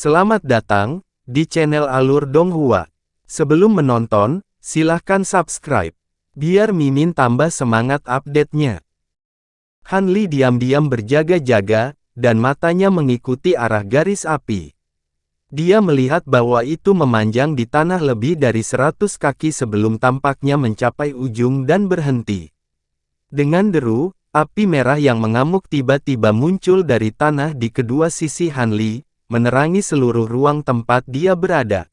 Selamat datang di channel Alur Donghua. Sebelum menonton, silahkan subscribe, biar Mimin tambah semangat update-nya. Han Li diam-diam berjaga-jaga, dan matanya mengikuti arah garis api. Dia melihat bahwa itu memanjang di tanah lebih dari 100 kaki sebelum tampaknya mencapai ujung dan berhenti. Dengan deru, api merah yang mengamuk tiba-tiba muncul dari tanah di kedua sisi Han Li, menerangi seluruh ruang tempat dia berada.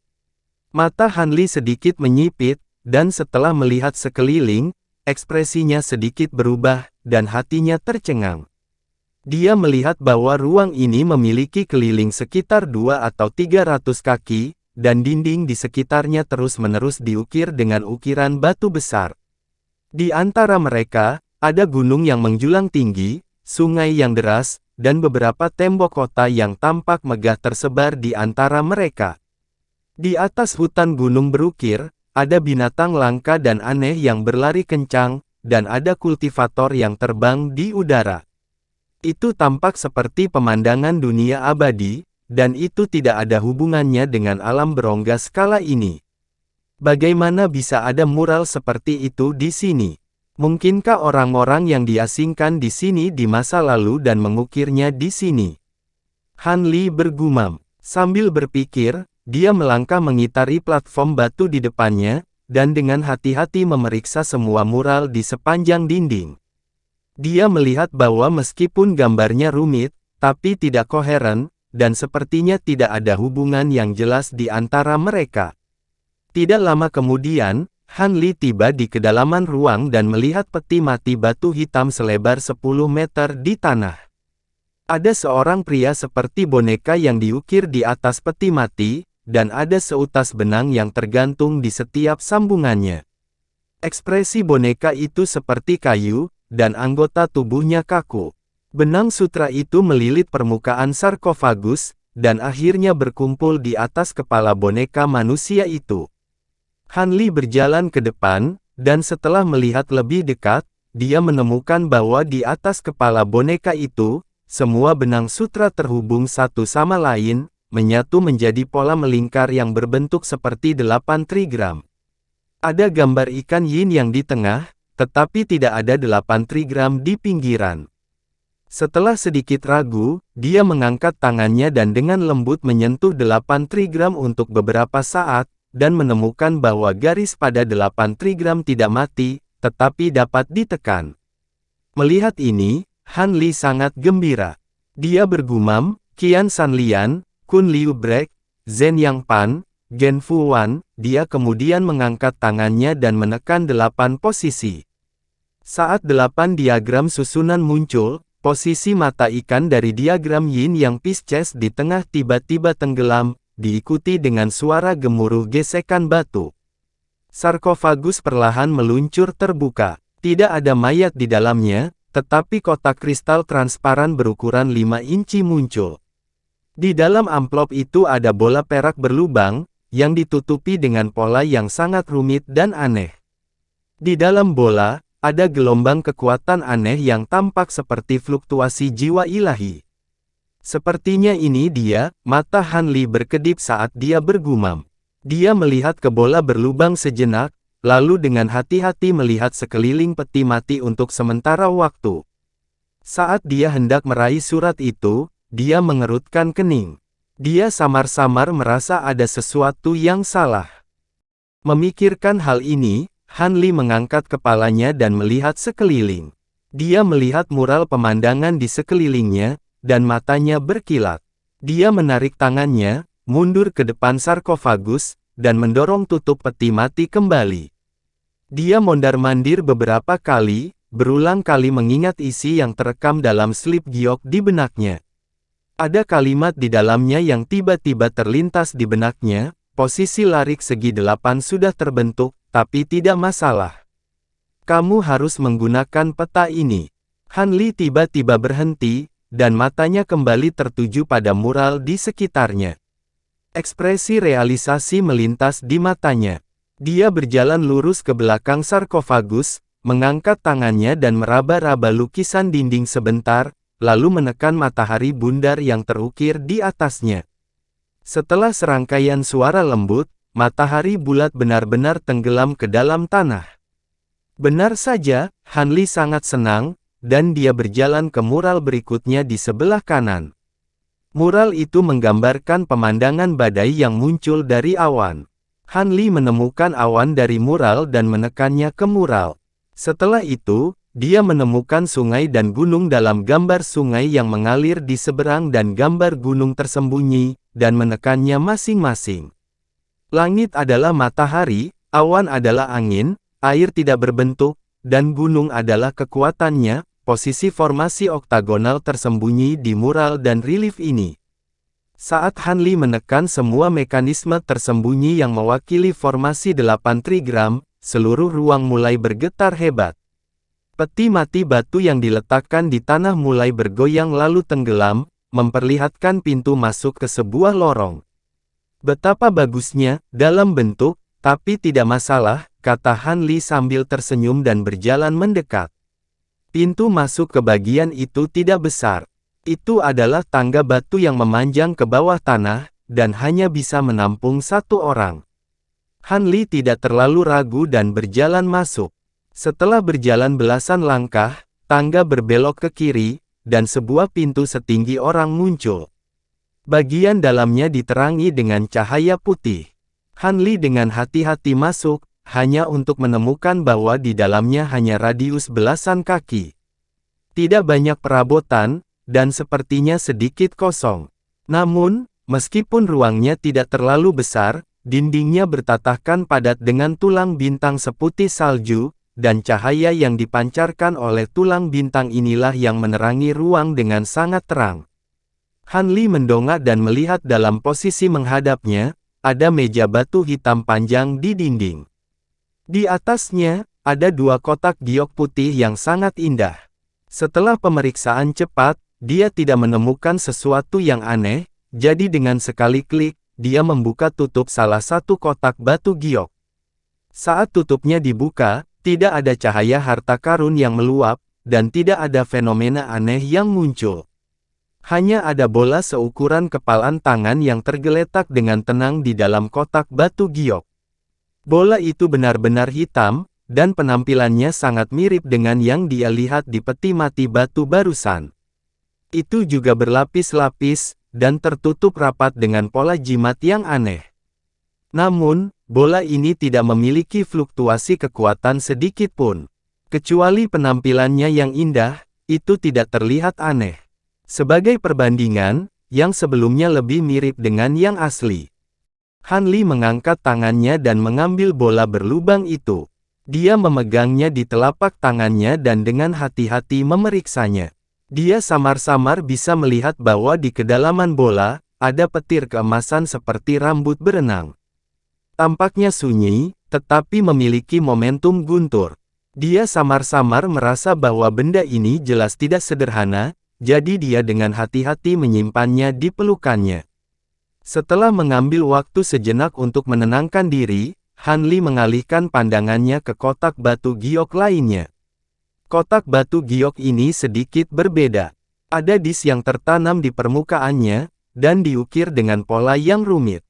Mata Han Li sedikit menyipit, dan setelah melihat sekeliling, ekspresinya sedikit berubah, dan hatinya tercengang. Dia melihat bahwa ruang ini memiliki keliling sekitar 2 atau 300 kaki, dan dinding di sekitarnya terus-menerus diukir dengan ukiran batu besar. Di antara mereka, ada gunung yang menjulang tinggi, sungai yang deras, dan beberapa tembok kota yang tampak megah tersebar di antara mereka. Di atas hutan gunung berukir, ada binatang langka dan aneh yang berlari kencang, dan ada kultivator yang terbang di udara. Itu tampak seperti pemandangan dunia abadi, dan itu tidak ada hubungannya dengan alam berongga skala ini. Bagaimana bisa ada mural seperti itu di sini? Mungkinkah orang-orang yang diasingkan di sini di masa lalu dan mengukirnya di sini? Han Li bergumam. Sambil berpikir, dia melangkah mengitari platform batu di depannya, dan dengan hati-hati memeriksa semua mural di sepanjang dinding. Dia melihat bahwa meskipun gambarnya rumit, tapi tidak koheren, dan sepertinya tidak ada hubungan yang jelas di antara mereka. Tidak lama kemudian, Han Li tiba di kedalaman ruang dan melihat peti mati batu hitam selebar 10 meter di tanah. Ada seorang pria seperti boneka yang diukir di atas peti mati, dan ada seutas benang yang tergantung di setiap sambungannya. Ekspresi boneka itu seperti kayu, dan anggota tubuhnya kaku. Benang sutra itu melilit permukaan sarkofagus, dan akhirnya berkumpul di atas kepala boneka manusia itu. Han Li berjalan ke depan, dan setelah melihat lebih dekat, dia menemukan bahwa di atas kepala boneka itu, semua benang sutra terhubung satu sama lain, menyatu menjadi pola melingkar yang berbentuk seperti 8 trigram. Ada gambar ikan yin yang di tengah, tetapi tidak ada 8 trigram di pinggiran. Setelah sedikit ragu, dia mengangkat tangannya dan dengan lembut menyentuh 8 trigram untuk beberapa saat, dan menemukan bahwa garis pada 8 trigram tidak mati, tetapi dapat ditekan. Melihat ini, Han Li sangat gembira. Dia bergumam, Qian Sanlian, Kun Liu Brek, Zhen Yang Pan, Gen Fu Wan. Dia kemudian mengangkat tangannya dan menekan 8 posisi. Saat 8 diagram susunan muncul, posisi mata ikan dari diagram Yin Yang Pisces di tengah tiba-tiba tenggelam, diikuti dengan suara gemuruh gesekan batu. Sarkofagus perlahan meluncur terbuka. Tidak ada mayat di dalamnya, tetapi kotak kristal transparan berukuran 5 inci muncul. Di dalam amplop itu ada bola perak berlubang, yang ditutupi dengan pola yang sangat rumit dan aneh. Di dalam bola, ada gelombang kekuatan aneh yang tampak seperti fluktuasi jiwa ilahi. Sepertinya ini dia, mata Han Li berkedip saat dia bergumam. Dia melihat ke bola berlubang sejenak, lalu dengan hati-hati melihat sekeliling peti mati untuk sementara waktu. Saat dia hendak meraih surat itu, dia mengerutkan kening. Dia samar-samar merasa ada sesuatu yang salah. Memikirkan hal ini, Han Li mengangkat kepalanya dan melihat sekeliling. Dia melihat mural pemandangan di sekelilingnya, dan matanya berkilat. Dia menarik tangannya, mundur ke depan sarkofagus, dan mendorong tutup peti mati kembali. Dia mondar-mandir beberapa kali, berulang kali mengingat isi yang terekam dalam slip giok di benaknya. Ada kalimat di dalamnya yang tiba-tiba terlintas di benaknya, posisi larik segi 8 sudah terbentuk, tapi tidak masalah. Kamu harus menggunakan peta ini. Han Li tiba-tiba berhenti, dan matanya kembali tertuju pada mural di sekitarnya. Ekspresi realisasi melintas di matanya. Dia berjalan lurus ke belakang sarkofagus, mengangkat tangannya dan meraba-raba lukisan dinding sebentar, lalu menekan matahari bundar yang terukir di atasnya. Setelah serangkaian suara lembut, matahari bulat benar-benar tenggelam ke dalam tanah. Benar saja, Han Li sangat senang, dan dia berjalan ke mural berikutnya di sebelah kanan. Mural itu menggambarkan pemandangan badai yang muncul dari awan. Han Li menemukan awan dari mural dan menekannya ke mural. Setelah itu, dia menemukan sungai dan gunung dalam gambar sungai yang mengalir di seberang dan gambar gunung tersembunyi, dan menekannya masing-masing. Langit adalah matahari, awan adalah angin, air tidak berbentuk, dan gunung adalah kekuatannya. Posisi formasi oktagonal tersembunyi di mural dan relief ini. Saat Han Li menekan semua mekanisme tersembunyi yang mewakili formasi 8 trigram, seluruh ruang mulai bergetar hebat. Peti mati batu yang diletakkan di tanah mulai bergoyang lalu tenggelam, memperlihatkan pintu masuk ke sebuah lorong. Betapa bagusnya, dalam bentuk, tapi tidak masalah, kata Han Li sambil tersenyum dan berjalan mendekat. Pintu masuk ke bagian itu tidak besar. Itu adalah tangga batu yang memanjang ke bawah tanah, dan hanya bisa menampung satu orang. Han Li tidak terlalu ragu dan berjalan masuk. Setelah berjalan belasan langkah, tangga berbelok ke kiri, dan sebuah pintu setinggi orang muncul. Bagian dalamnya diterangi dengan cahaya putih. Han Li dengan hati-hati masuk, hanya untuk menemukan bahwa di dalamnya hanya radius belasan kaki. Tidak banyak perabotan, dan sepertinya sedikit kosong. Namun, meskipun ruangnya tidak terlalu besar, dindingnya bertatahkan padat dengan tulang bintang seputih salju, dan cahaya yang dipancarkan oleh tulang bintang inilah yang menerangi ruang dengan sangat terang. Han Li mendongak dan melihat dalam posisi menghadapnya, ada meja batu hitam panjang di dinding. Di atasnya, ada dua kotak giok putih yang sangat indah. Setelah pemeriksaan cepat, dia tidak menemukan sesuatu yang aneh, jadi dengan sekali klik, dia membuka tutup salah satu kotak batu giok. Saat tutupnya dibuka, tidak ada cahaya harta karun yang meluap, dan tidak ada fenomena aneh yang muncul. Hanya ada bola seukuran kepalan tangan yang tergeletak dengan tenang di dalam kotak batu giok. Bola itu benar-benar hitam, dan penampilannya sangat mirip dengan yang dia lihat di peti mati batu barusan. Itu juga berlapis-lapis, dan tertutup rapat dengan pola jimat yang aneh. Namun, bola ini tidak memiliki fluktuasi kekuatan sedikit pun. Kecuali penampilannya yang indah, itu tidak terlihat aneh. Sebagai perbandingan, yang sebelumnya lebih mirip dengan yang asli. Han Li mengangkat tangannya dan mengambil bola berlubang itu. Dia memegangnya di telapak tangannya dan dengan hati-hati memeriksanya. Dia samar-samar bisa melihat bahwa di kedalaman bola, ada petir keemasan seperti rambut berenang. Tampaknya sunyi, tetapi memiliki momentum guntur. Dia samar-samar merasa bahwa benda ini jelas tidak sederhana, jadi dia dengan hati-hati menyimpannya di pelukannya. Setelah mengambil waktu sejenak untuk menenangkan diri, Han Li mengalihkan pandangannya ke kotak batu giok lainnya. Kotak batu giok ini sedikit berbeda. Ada dis yang tertanam di permukaannya, dan diukir dengan pola yang rumit.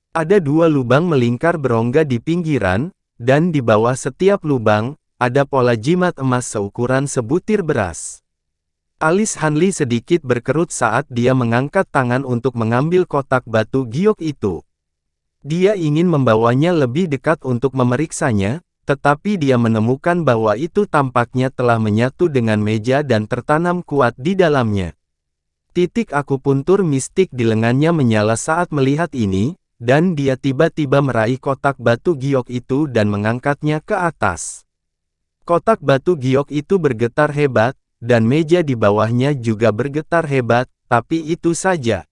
Ada dua lubang melingkar berongga di pinggiran, dan di bawah setiap lubang, ada pola jimat emas seukuran sebutir beras. Alis Han Li sedikit berkerut saat dia mengangkat tangan untuk mengambil kotak batu giok itu. Dia ingin membawanya lebih dekat untuk memeriksanya, tetapi dia menemukan bahwa itu tampaknya telah menyatu dengan meja dan tertanam kuat di dalamnya. Titik akupuntur mistik di lengannya menyala saat melihat ini, dan dia tiba-tiba meraih kotak batu giok itu dan mengangkatnya ke atas. Kotak batu giok itu bergetar hebat, dan meja di bawahnya juga bergetar hebat, tapi itu saja.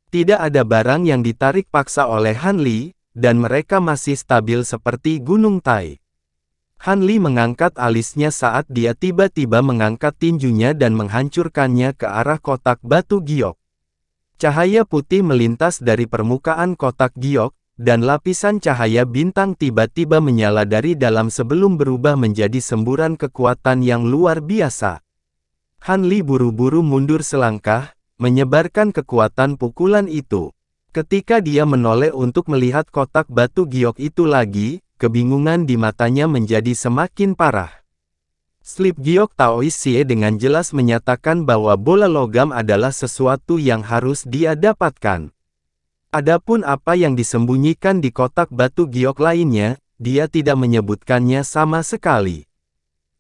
Tidak ada barang yang ditarik paksa oleh Han Li, dan mereka masih stabil seperti gunung Tai. Han Li mengangkat alisnya saat dia tiba-tiba mengangkat tinjunya dan menghancurkannya ke arah kotak batu giok. Cahaya putih melintas dari permukaan kotak giok, dan lapisan cahaya bintang tiba-tiba menyala dari dalam sebelum berubah menjadi semburan kekuatan yang luar biasa. Han Li buru-buru mundur selangkah, menyebarkan kekuatan pukulan itu. Ketika dia menoleh untuk melihat kotak batu giok itu lagi, kebingungan di matanya menjadi semakin parah. Slip giok Taois Xie dengan jelas menyatakan bahwa bola logam adalah sesuatu yang harus dia dapatkan. Adapun apa yang disembunyikan di kotak batu giok lainnya, dia tidak menyebutkannya sama sekali.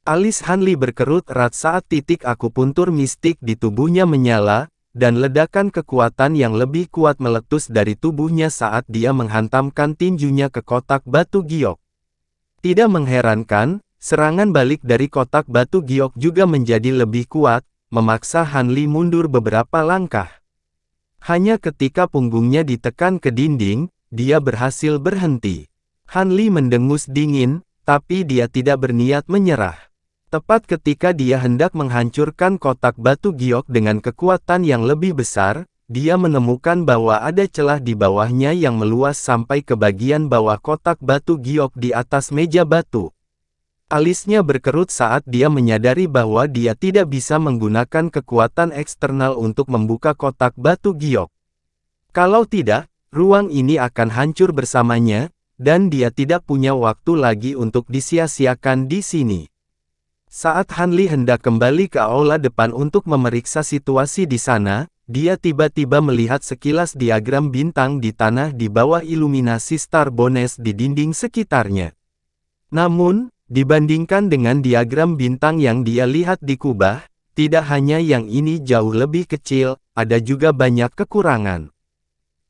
Alis Hanli berkerut erat saat titik akupuntur mistik di tubuhnya menyala, dan ledakan kekuatan yang lebih kuat meletus dari tubuhnya saat dia menghantamkan tinjunya ke kotak batu giok. Tidak mengherankan, serangan balik dari kotak batu giok juga menjadi lebih kuat, memaksa Hanli mundur beberapa langkah. Hanya ketika punggungnya ditekan ke dinding, dia berhasil berhenti. Hanli mendengus dingin, tapi dia tidak berniat menyerah. Tepat ketika dia hendak menghancurkan kotak batu giok dengan kekuatan yang lebih besar, dia menemukan bahwa ada celah di bawahnya yang meluas sampai ke bagian bawah kotak batu giok di atas meja batu. Alisnya berkerut saat dia menyadari bahwa dia tidak bisa menggunakan kekuatan eksternal untuk membuka kotak batu giok. Kalau tidak, ruang ini akan hancur bersamanya, dan dia tidak punya waktu lagi untuk disia-siakan di sini. Saat Hanli hendak kembali ke aula depan untuk memeriksa situasi di sana, dia tiba-tiba melihat sekilas diagram bintang di tanah di bawah iluminasi Star Bones di dinding sekitarnya. Namun, dibandingkan dengan diagram bintang yang dia lihat di kubah, tidak hanya yang ini jauh lebih kecil, ada juga banyak kekurangan.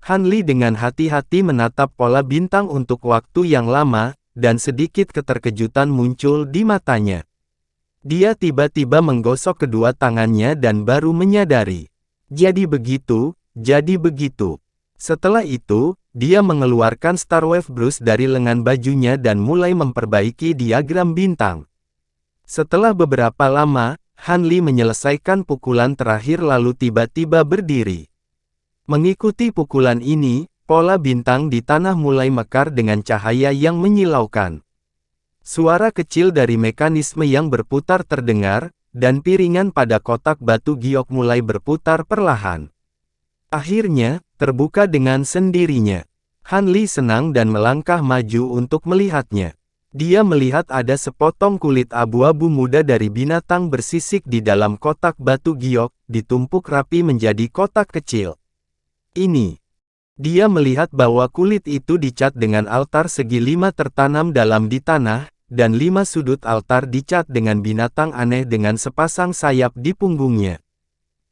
Hanli dengan hati-hati menatap pola bintang untuk waktu yang lama, dan sedikit keterkejutan muncul di matanya. Dia tiba-tiba menggosok kedua tangannya dan baru menyadari. Jadi begitu, jadi begitu. Setelah itu, dia mengeluarkan Starwave Brush dari lengan bajunya dan mulai memperbaiki diagram bintang. Setelah beberapa lama, Hanli menyelesaikan pukulan terakhir lalu tiba-tiba berdiri. Mengikuti pukulan ini, pola bintang di tanah mulai mekar dengan cahaya yang menyilaukan. Suara kecil dari mekanisme yang berputar terdengar, dan piringan pada kotak batu giok mulai berputar perlahan. Akhirnya, terbuka dengan sendirinya. Hanli senang dan melangkah maju untuk melihatnya. Dia melihat ada sepotong kulit abu-abu muda dari binatang bersisik di dalam kotak batu giok, ditumpuk rapi menjadi kotak kecil. Ini. Dia melihat bahwa kulit itu dicat dengan altar segi 5 tertanam dalam di tanah, dan 5 sudut altar dicat dengan binatang aneh dengan sepasang sayap di punggungnya.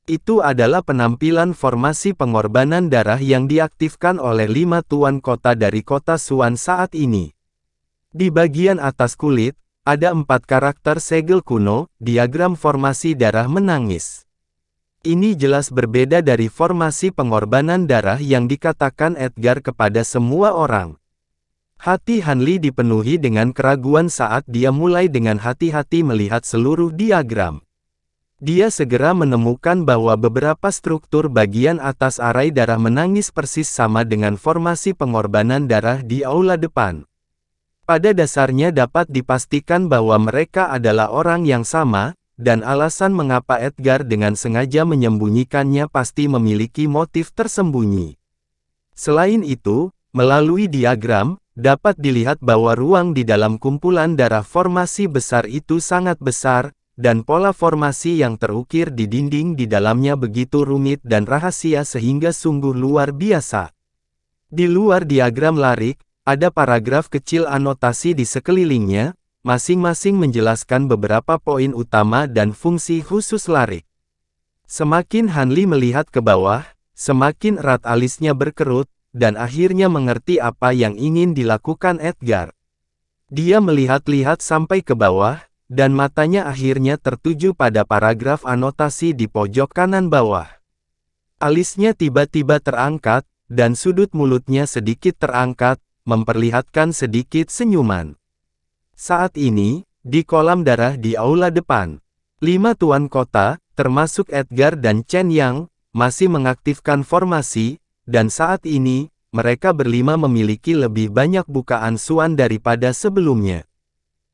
Itu adalah penampilan formasi pengorbanan darah yang diaktifkan oleh 5 tuan kota dari kota Suan saat ini. Di bagian atas kulit, ada 4 karakter segel kuno, diagram formasi darah menangis. Ini jelas berbeda dari formasi pengorbanan darah yang dikatakan Edgar kepada semua orang. Hati Hanli dipenuhi dengan keraguan saat dia mulai dengan hati-hati melihat seluruh diagram. Dia segera menemukan bahwa beberapa struktur bagian atas arai darah menangis persis sama dengan formasi pengorbanan darah di aula depan. Pada dasarnya dapat dipastikan bahwa mereka adalah orang yang sama, dan alasan mengapa Edgar dengan sengaja menyembunyikannya pasti memiliki motif tersembunyi. Selain itu, melalui diagram, dapat dilihat bahwa ruang di dalam kumpulan darah formasi besar itu sangat besar, dan pola formasi yang terukir di dinding di dalamnya begitu rumit dan rahasia sehingga sungguh luar biasa. Di luar diagram larik, ada paragraf kecil anotasi di sekelilingnya, masing-masing menjelaskan beberapa poin utama dan fungsi khusus larik. Semakin Hanli melihat ke bawah, semakin erat alisnya berkerut, dan akhirnya mengerti apa yang ingin dilakukan Edgar. Dia melihat-lihat sampai ke bawah, dan matanya akhirnya tertuju pada paragraf anotasi di pojok kanan bawah. Alisnya tiba-tiba terangkat, dan sudut mulutnya sedikit terangkat, memperlihatkan sedikit senyuman. Saat ini, di kolam darah di aula depan, 5 tuan kota, termasuk Edgar dan Chen Yang, masih mengaktifkan formasi, dan saat ini, mereka berlima memiliki lebih banyak bukaan Suan daripada sebelumnya.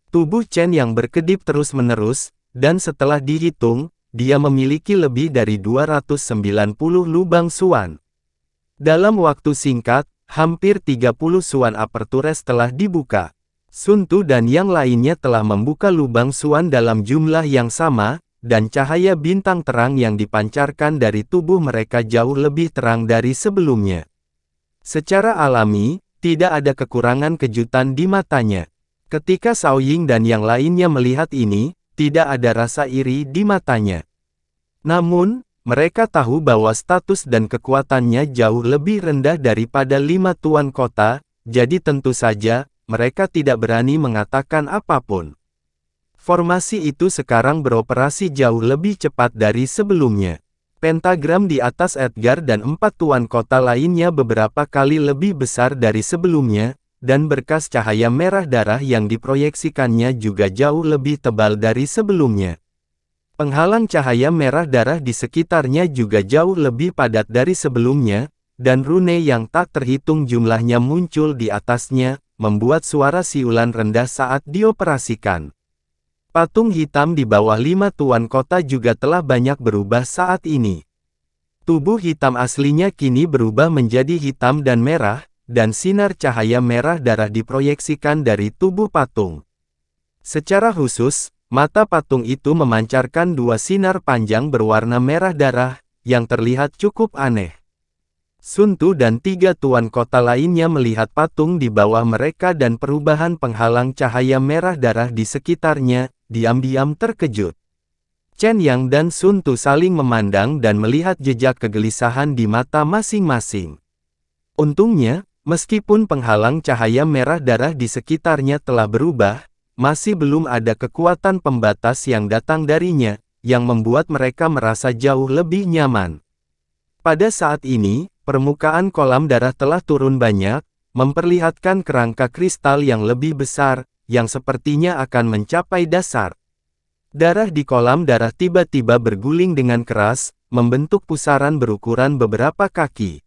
Tubuh Chen yang berkedip terus-menerus, dan setelah dihitung, dia memiliki lebih dari 290 lubang Suan. Dalam waktu singkat, hampir 30 Suan Apertures telah dibuka. Sun Tu dan yang lainnya telah membuka lubang Suan dalam jumlah yang sama, dan cahaya bintang terang yang dipancarkan dari tubuh mereka jauh lebih terang dari sebelumnya. Secara alami, tidak ada kekurangan kejutan di matanya. Ketika Cao Ying dan yang lainnya melihat ini, tidak ada rasa iri di matanya. Namun, mereka tahu bahwa status dan kekuatannya jauh lebih rendah daripada 5 tuan kota, jadi tentu saja, mereka tidak berani mengatakan apapun. Formasi itu sekarang beroperasi jauh lebih cepat dari sebelumnya. Pentagram di atas Edgar dan 4 tuan kota lainnya beberapa kali lebih besar dari sebelumnya, dan berkas cahaya merah darah yang diproyeksikannya juga jauh lebih tebal dari sebelumnya. Penghalang cahaya merah darah di sekitarnya juga jauh lebih padat dari sebelumnya, dan rune yang tak terhitung jumlahnya muncul di atasnya, membuat suara siulan rendah saat dioperasikan. Patung hitam di bawah 5 tuan kota juga telah banyak berubah saat ini. Tubuh hitam aslinya kini berubah menjadi hitam dan merah, dan sinar cahaya merah darah diproyeksikan dari tubuh patung. Secara khusus, mata patung itu memancarkan 2 sinar panjang berwarna merah darah, yang terlihat cukup aneh. Sun Tu dan 3 tuan kota lainnya melihat patung di bawah mereka dan perubahan penghalang cahaya merah darah di sekitarnya, diam-diam terkejut. Chen Yang dan Sun Tu saling memandang dan melihat jejak kegelisahan di mata masing-masing. Untungnya, meskipun penghalang cahaya merah darah di sekitarnya telah berubah, masih belum ada kekuatan pembatas yang datang darinya, yang membuat mereka merasa jauh lebih nyaman. Pada saat ini, permukaan kolam darah telah turun banyak, memperlihatkan kerangka kristal yang lebih besar, yang sepertinya akan mencapai dasar. Darah di kolam darah tiba-tiba berguling dengan keras, membentuk pusaran berukuran beberapa kaki.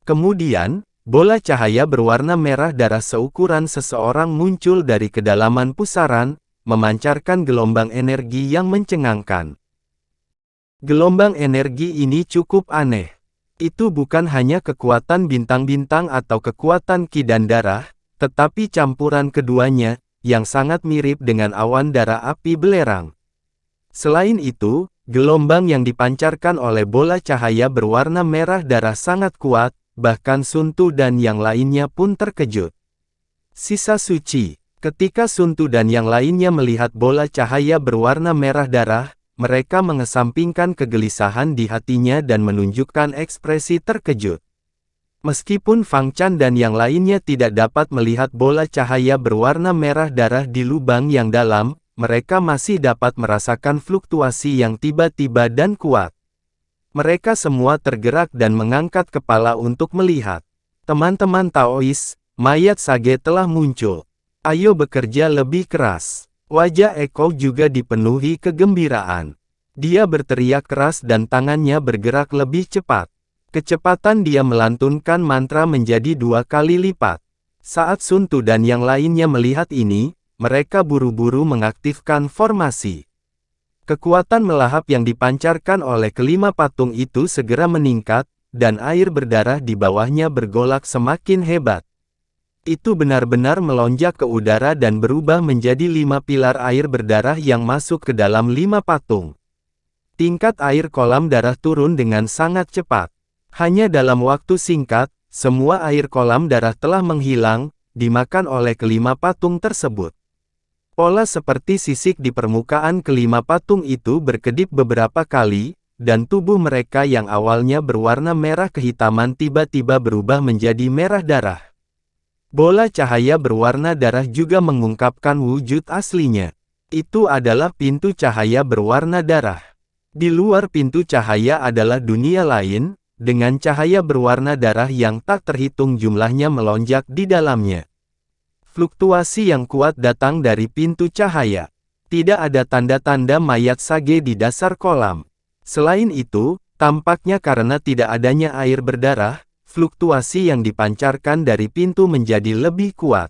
Kemudian, bola cahaya berwarna merah darah seukuran seseorang muncul dari kedalaman pusaran, memancarkan gelombang energi yang mencengangkan. Gelombang energi ini cukup aneh. Itu bukan hanya kekuatan bintang-bintang atau kekuatan ki dan darah, tetapi campuran keduanya, yang sangat mirip dengan awan darah api belerang. Selain itu, gelombang yang dipancarkan oleh bola cahaya berwarna merah darah sangat kuat, bahkan Sun Tu dan yang lainnya pun terkejut. Sisa suci. Ketika Sun Tu dan yang lainnya melihat bola cahaya berwarna merah darah, mereka mengesampingkan kegelisahan di hatinya dan menunjukkan ekspresi terkejut. Meskipun Fang Chan dan yang lainnya tidak dapat melihat bola cahaya berwarna merah darah di lubang yang dalam, mereka masih dapat merasakan fluktuasi yang tiba-tiba dan kuat. Mereka semua tergerak dan mengangkat kepala untuk melihat. Teman-teman Taois, mayat Sage telah muncul. Ayo bekerja lebih keras. Wajah Eko juga dipenuhi kegembiraan. Dia berteriak keras dan tangannya bergerak lebih cepat. Kecepatan dia melantunkan mantra menjadi 2 kali lipat. Saat Sun Tu dan yang lainnya melihat ini, mereka buru-buru mengaktifkan formasi. Kekuatan melahap yang dipancarkan oleh kelima patung itu segera meningkat, dan air berdarah di bawahnya bergolak semakin hebat. Itu benar-benar melonjak ke udara dan berubah menjadi 5 pilar air berdarah yang masuk ke dalam 5 patung. Tingkat air kolam darah turun dengan sangat cepat. Hanya dalam waktu singkat, semua air kolam darah telah menghilang, dimakan oleh kelima patung tersebut. Pola seperti sisik di permukaan kelima patung itu berkedip beberapa kali, dan tubuh mereka yang awalnya berwarna merah kehitaman tiba-tiba berubah menjadi merah darah. Bola cahaya berwarna darah juga mengungkapkan wujud aslinya. Itu adalah pintu cahaya berwarna darah. Di luar pintu cahaya adalah dunia lain, dengan cahaya berwarna darah yang tak terhitung jumlahnya melonjak di dalamnya. Fluktuasi yang kuat datang dari pintu cahaya. Tidak ada tanda-tanda mayat Sage di dasar kolam. Selain itu, tampaknya karena tidak adanya air berdarah, fluktuasi yang dipancarkan dari pintu menjadi lebih kuat.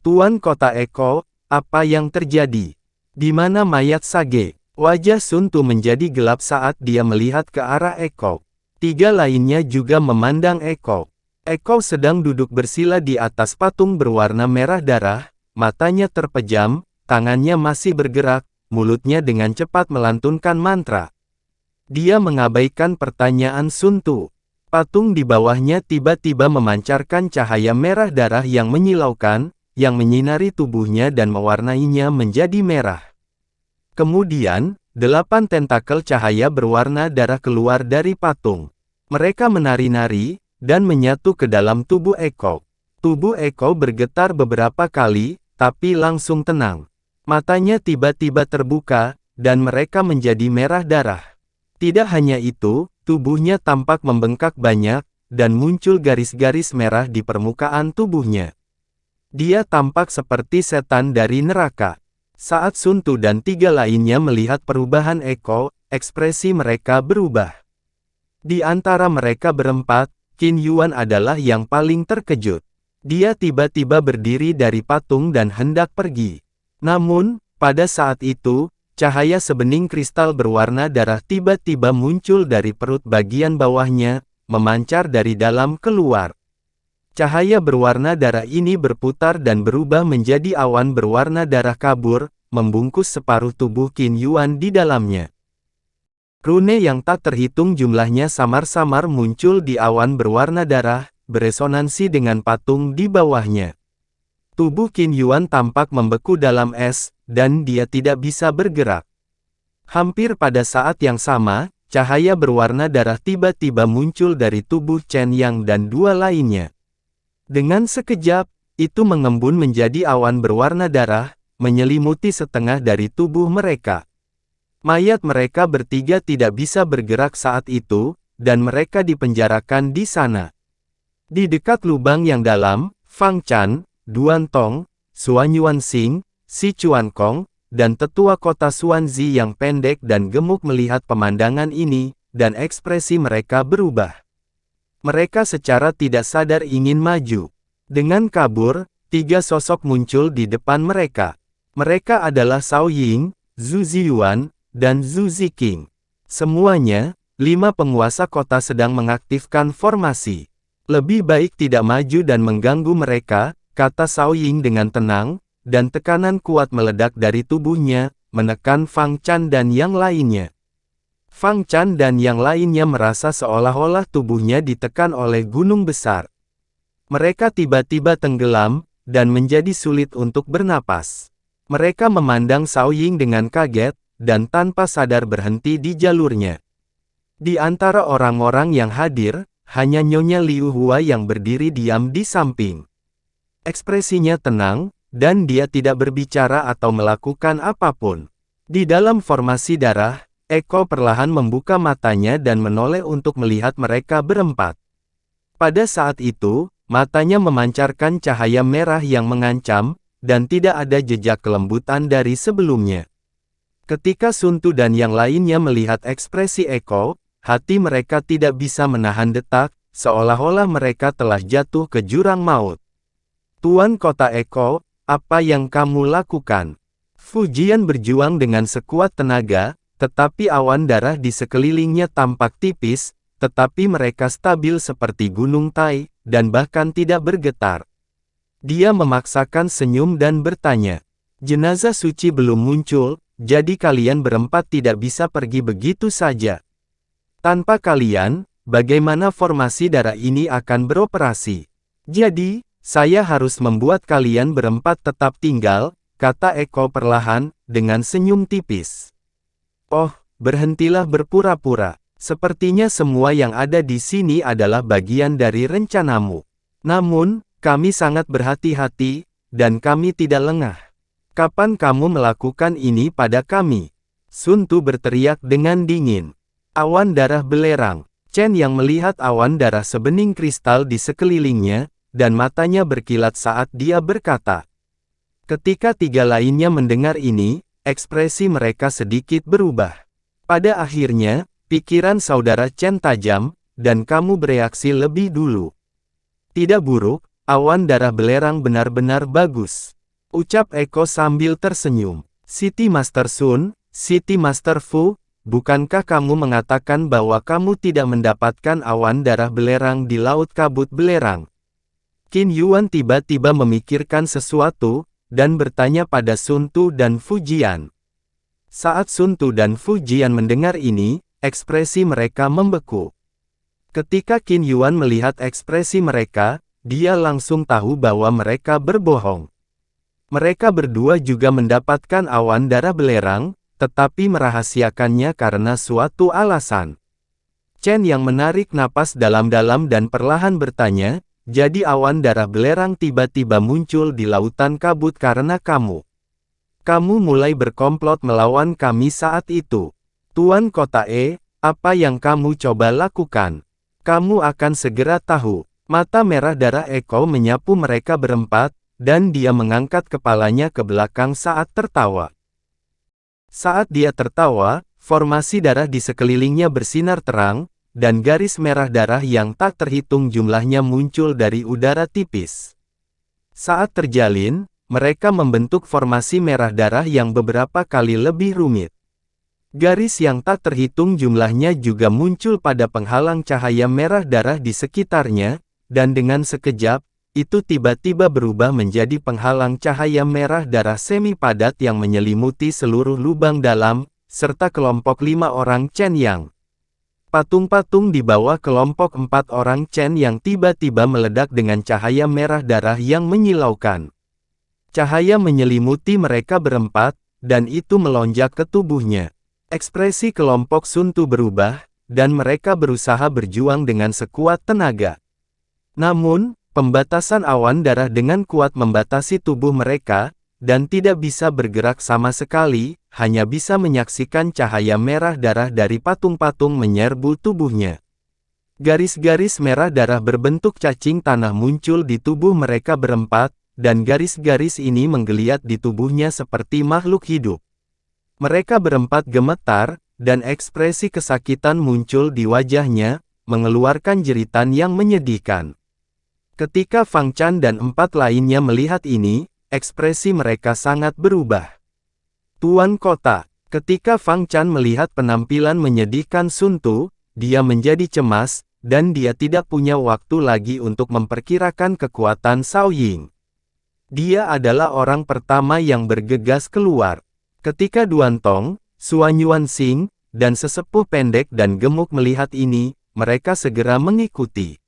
Tuan Kota Eko, apa yang terjadi? Di mana mayat Sage? Wajah Sun Tu menjadi gelap saat dia melihat ke arah Eko. Tiga lainnya juga memandang Eko. Eko sedang duduk bersila di atas patung berwarna merah darah, matanya terpejam, tangannya masih bergerak, mulutnya dengan cepat melantunkan mantra. Dia mengabaikan pertanyaan Sun Tu. Patung di bawahnya tiba-tiba memancarkan cahaya merah darah yang menyilaukan, yang menyinari tubuhnya dan mewarnainya menjadi merah. Kemudian, 8 tentakel cahaya berwarna darah keluar dari patung. Mereka menari-nari, dan menyatu ke dalam tubuh Eko. Tubuh Eko bergetar beberapa kali, tapi langsung tenang. Matanya tiba-tiba terbuka, dan mereka menjadi merah darah. Tidak hanya itu, tubuhnya tampak membengkak banyak, dan muncul garis-garis merah di permukaan tubuhnya. Dia tampak seperti setan dari neraka. Saat Sun Tu dan tiga lainnya melihat perubahan Eko, ekspresi mereka berubah. Di antara mereka berempat, Qin Yuan adalah yang paling terkejut. Dia tiba-tiba berdiri dari patung dan hendak pergi. Namun, pada saat itu, cahaya sebening kristal berwarna darah tiba-tiba muncul dari perut bagian bawahnya, memancar dari dalam keluar. Cahaya berwarna darah ini berputar dan berubah menjadi awan berwarna darah kabur, membungkus separuh tubuh Qin Yuan di dalamnya. Rune yang tak terhitung jumlahnya samar-samar muncul di awan berwarna darah, beresonansi dengan patung di bawahnya. Tubuh Qin Yuan tampak membeku dalam es, dan dia tidak bisa bergerak. Hampir pada saat yang sama, cahaya berwarna darah tiba-tiba muncul dari tubuh Chen Yang dan dua lainnya. Dengan sekejap, itu mengembun menjadi awan berwarna darah, menyelimuti setengah dari tubuh mereka. Mayat mereka bertiga tidak bisa bergerak saat itu, dan mereka dipenjarakan di sana. Di dekat lubang yang dalam, Fang Chan, Duan Tong, Suan Yuanxing, Si Chuan Kong, dan tetua kota Xuanzi yang pendek dan gemuk melihat pemandangan ini, dan ekspresi mereka berubah. Mereka secara tidak sadar ingin maju. Dengan kabur, tiga sosok muncul di depan mereka. Mereka adalah Cao Ying, Zhu Ziyuan, dan Zhu Ziqing. Semuanya, 5 penguasa kota sedang mengaktifkan formasi. Lebih baik tidak maju dan mengganggu mereka, kata Cao Ying dengan tenang, dan tekanan kuat meledak dari tubuhnya, menekan Fang Chan dan yang lainnya. Fang Chan dan yang lainnya merasa seolah-olah tubuhnya ditekan oleh gunung besar. Mereka tiba-tiba tenggelam, dan menjadi sulit untuk bernapas. Mereka memandang Cao Ying dengan kaget, dan tanpa sadar berhenti di jalurnya. Di antara orang-orang yang hadir, hanya Nyonya Liu Hua yang berdiri diam di samping. Ekspresinya tenang, dan dia tidak berbicara atau melakukan apapun. Di dalam formasi darah, Eko perlahan membuka matanya dan menoleh untuk melihat mereka berempat. Pada saat itu, matanya memancarkan cahaya merah yang mengancam, dan tidak ada jejak kelembutan dari sebelumnya. Ketika Sun Tu dan yang lainnya melihat ekspresi Eko, hati mereka tidak bisa menahan detak, seolah-olah mereka telah jatuh ke jurang maut. Tuan Kota Eko, apa yang kamu lakukan? Fujian berjuang dengan sekuat tenaga, tetapi awan darah di sekelilingnya tampak tipis, tetapi mereka stabil seperti gunung Tai, dan bahkan tidak bergetar. Dia memaksakan senyum dan bertanya, jenazah suci belum muncul, jadi kalian berempat tidak bisa pergi begitu saja. Tanpa kalian, bagaimana formasi darah ini akan beroperasi? Jadi, saya harus membuat kalian berempat tetap tinggal, kata Eko perlahan, dengan senyum tipis. Oh, berhentilah berpura-pura. Sepertinya semua yang ada di sini adalah bagian dari rencanamu. Namun, kami sangat berhati-hati, dan kami tidak lengah. Kapan kamu melakukan ini pada kami? Sun Tu berteriak dengan dingin. Awan darah belerang. Chen yang melihat awan darah sebening kristal di sekelilingnya, dan matanya berkilat saat dia berkata. Ketika tiga lainnya mendengar ini, ekspresi mereka sedikit berubah. Pada akhirnya, pikiran saudara Chen tajam, dan kamu bereaksi lebih dulu. Tidak buruk, awan darah belerang benar-benar bagus. Ucap Eko sambil tersenyum. City Master Sun, City Master Fu, bukankah kamu mengatakan bahwa kamu tidak mendapatkan awan darah belerang di Laut Kabut Belerang? Qin Yuan tiba-tiba memikirkan sesuatu, dan bertanya pada Sun Tu dan Fu Jian. Saat Sun Tu dan Fu Jian mendengar ini, ekspresi mereka membeku. Ketika Qin Yuan melihat ekspresi mereka, dia langsung tahu bahwa mereka berbohong. Mereka berdua juga mendapatkan awan darah belerang, tetapi merahasiakannya karena suatu alasan. Chen yang menarik napas dalam-dalam dan perlahan bertanya, jadi awan darah belerang tiba-tiba muncul di lautan kabut karena kamu. Kamu mulai berkomplot melawan kami saat itu. Tuan Kota apa yang kamu coba lakukan? Kamu akan segera tahu. Mata merah darah Eko menyapu mereka berempat, dan dia mengangkat kepalanya ke belakang saat tertawa. Saat dia tertawa, formasi darah di sekelilingnya bersinar terang, dan garis merah darah yang tak terhitung jumlahnya muncul dari udara tipis. Saat terjalin, mereka membentuk formasi merah darah yang beberapa kali lebih rumit. Garis yang tak terhitung jumlahnya juga muncul pada penghalang cahaya merah darah di sekitarnya, dan dengan sekejap, itu tiba-tiba berubah menjadi penghalang cahaya merah darah semi padat yang menyelimuti seluruh lubang dalam, serta kelompok 5 orang Chen Yang. Patung-patung di bawah kelompok 4 orang Chen yang tiba-tiba meledak dengan cahaya merah darah yang menyilaukan. Cahaya menyelimuti mereka berempat, dan itu melonjak ke tubuhnya. Ekspresi kelompok Sun Tu berubah, dan mereka berusaha berjuang dengan sekuat tenaga. Namun, pembatasan awan darah dengan kuat membatasi tubuh mereka, dan tidak bisa bergerak sama sekali, hanya bisa menyaksikan cahaya merah darah dari patung-patung menyerbu tubuhnya. Garis-garis merah darah berbentuk cacing tanah muncul di tubuh mereka berempat, dan garis-garis ini menggeliat di tubuhnya seperti makhluk hidup. Mereka berempat gemetar, dan ekspresi kesakitan muncul di wajahnya, mengeluarkan jeritan yang menyedihkan. Ketika Fang Chan dan 4 lainnya melihat ini, ekspresi mereka sangat berubah. Tuan Kota, ketika Fang Chan melihat penampilan menyedihkan Sun Tu, dia menjadi cemas, dan dia tidak punya waktu lagi untuk memperkirakan kekuatan Cao Ying. Dia adalah orang pertama yang bergegas keluar. Ketika Duan Tong, Suan Yuan Xing, dan sesepuh pendek dan gemuk melihat ini, mereka segera mengikuti.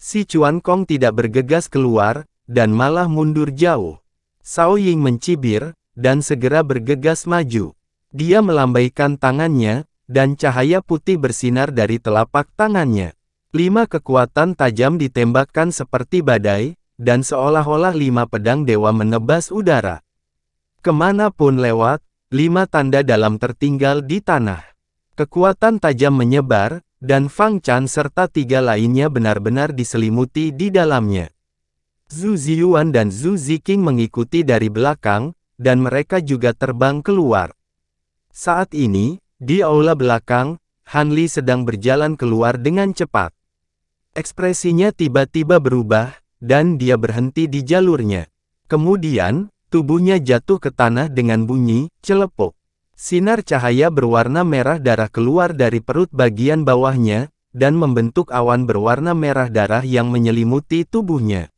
Si Chuan Kong tidak bergegas keluar, dan malah mundur jauh. Cao Ying mencibir, dan segera bergegas maju. Dia melambaikan tangannya, dan cahaya putih bersinar dari telapak tangannya. 5 kekuatan tajam ditembakkan seperti badai, dan seolah-olah 5 pedang dewa menebas udara. Kemanapun lewat, 5 tanda dalam tertinggal di tanah. Kekuatan tajam menyebar, dan Fang Chan serta 3 lainnya benar-benar diselimuti di dalamnya. Zhu Ziyuan dan Zhu Ziqing mengikuti dari belakang, dan mereka juga terbang keluar. Saat ini, di aula belakang, Han Li sedang berjalan keluar dengan cepat. Ekspresinya tiba-tiba berubah, dan dia berhenti di jalurnya. Kemudian, tubuhnya jatuh ke tanah dengan bunyi celepuk. Sinar cahaya berwarna merah darah keluar dari perut bagian bawahnya, dan membentuk awan berwarna merah darah yang menyelimuti tubuhnya.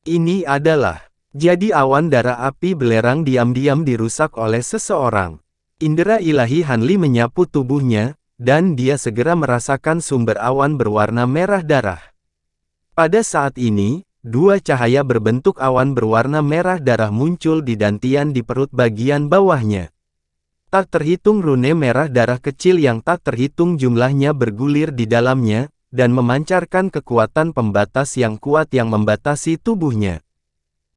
Ini adalah, jadi awan darah api belerang diam-diam dirusak oleh seseorang. Indera ilahi Han Li menyapu tubuhnya, dan dia segera merasakan sumber awan berwarna merah darah. Pada saat ini, 2 cahaya berbentuk awan berwarna merah darah muncul di dantian di perut bagian bawahnya. Tak terhitung rune merah darah kecil yang tak terhitung jumlahnya bergulir di dalamnya, dan memancarkan kekuatan pembatas yang kuat yang membatasi tubuhnya.